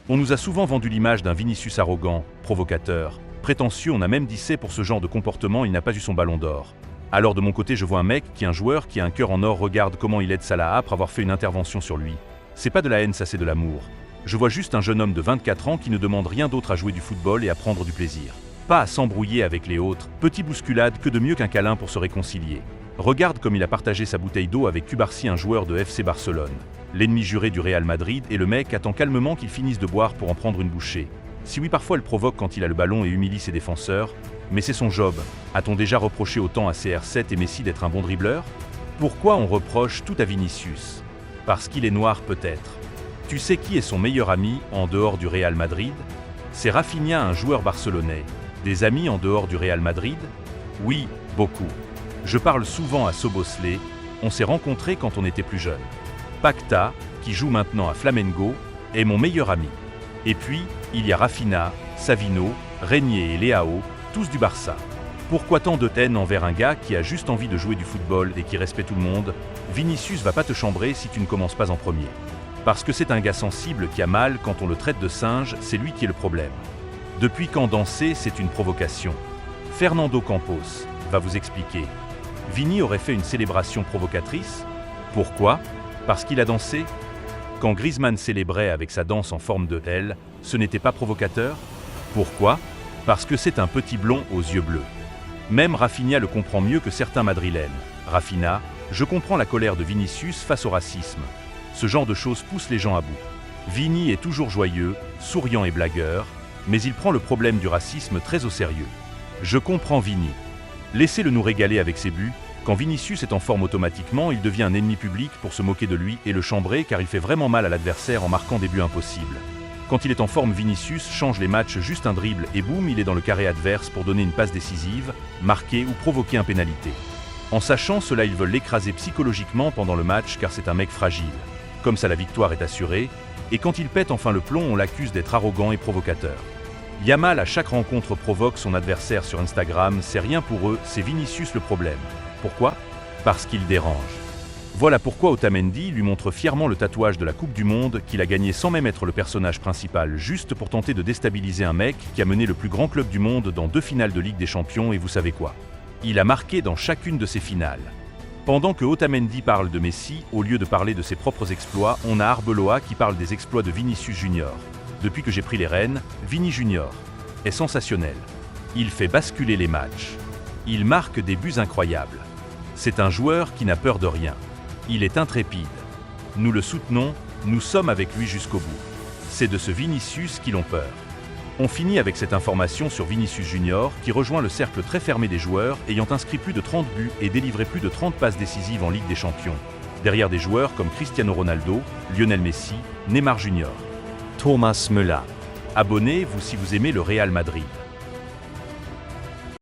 On nous a souvent vendu l'image d'un Vinicius arrogant, provocateur, prétentieux, on a même dit c'est pour ce genre de comportement il n'a pas eu son ballon d'or. Alors de mon côté je vois un mec un joueur qui a un cœur en or, regarde comment il aide Salah après avoir fait une intervention sur lui. C'est pas de la haine, ça c'est de l'amour. Je vois juste un jeune homme de 24 ans qui ne demande rien d'autre à jouer du football et à prendre du plaisir. Pas à s'embrouiller avec les autres, petit bousculade, que de mieux qu'un câlin pour se réconcilier. Regarde comme il a partagé sa bouteille d'eau avec Cubarsí, un joueur de FC Barcelone. L'ennemi juré du Real Madrid, et le mec attend calmement qu'il finisse de boire pour en prendre une bouchée. Si oui, parfois elle provoque quand il a le ballon et humilie ses défenseurs, mais c'est son job. A-t-on déjà reproché autant à CR7 et Messi d'être un bon dribbleur? Pourquoi on reproche tout à Vinicius? Parce qu'il est noir peut-être. Tu sais qui est son meilleur ami en dehors du Real Madrid? C'est Rafinha, un joueur barcelonais. Des amis en dehors du Real Madrid? Oui, beaucoup. Je parle souvent à Soboslai, on s'est rencontrés quand on était plus jeune. Pacta, qui joue maintenant à Flamengo, est mon meilleur ami. Et puis, il y a Rafinha, Savino, Régnier et Leao, tous du Barça. Pourquoi tant de haine envers un gars qui a juste envie de jouer du football et qui respecte tout le monde? Vinicius va pas te chambrer si tu ne commences pas en premier. Parce que c'est un gars sensible qui a mal quand on le traite de singe, c'est lui qui est le problème. Depuis quand danser, c'est une provocation? Fernando Campos va vous expliquer. Vini aurait fait une célébration provocatrice? Pourquoi? Parce qu'il a dansé? Quand Griezmann célébrait avec sa danse en forme de L, ce n'était pas provocateur? Pourquoi? Parce que c'est un petit blond aux yeux bleus. Même Rafinha le comprend mieux que certains madrilènes. Rafinha, je comprends la colère de Vinicius face au racisme. Ce genre de choses pousse les gens à bout. Vini est toujours joyeux, souriant et blagueur, mais il prend le problème du racisme très au sérieux. Je comprends Vini. Laissez-le nous régaler avec ses buts. Quand Vinicius est en forme automatiquement, il devient un ennemi public pour se moquer de lui et le chambrer car il fait vraiment mal à l'adversaire en marquant des buts impossibles. Quand il est en forme, Vinicius change les matchs, juste un dribble et boum, il est dans le carré adverse pour donner une passe décisive, marquer ou provoquer un pénalité. En sachant cela, ils veulent l'écraser psychologiquement pendant le match car c'est un mec fragile. Comme ça, la victoire est assurée, et quand il pète enfin le plomb, on l'accuse d'être arrogant et provocateur. Yamal à chaque rencontre provoque son adversaire sur Instagram, c'est rien pour eux, c'est Vinicius le problème. Pourquoi? Parce qu'il dérange. Voilà pourquoi Otamendi lui montre fièrement le tatouage de la Coupe du Monde qu'il a gagné sans même être le personnage principal, juste pour tenter de déstabiliser un mec qui a mené le plus grand club du monde dans 2 finales de Ligue des Champions et vous savez quoi? Il a marqué dans chacune de ces finales. Pendant que Otamendi parle de Messi, au lieu de parler de ses propres exploits, on a Arbeloa qui parle des exploits de Vinicius Junior. Depuis que j'ai pris les rênes, Vini Junior est sensationnel. Il fait basculer les matchs. Il marque des buts incroyables. C'est un joueur qui n'a peur de rien. Il est intrépide. Nous le soutenons, nous sommes avec lui jusqu'au bout. C'est de ce Vinicius qu'ils ont peur. On finit avec cette information sur Vinicius Junior qui rejoint le cercle très fermé des joueurs ayant inscrit plus de 30 buts et délivré plus de 30 passes décisives en Ligue des Champions. Derrière des joueurs comme Cristiano Ronaldo, Lionel Messi, Neymar Junior. Thomas Müller. Abonnez-vous si vous aimez le Real Madrid.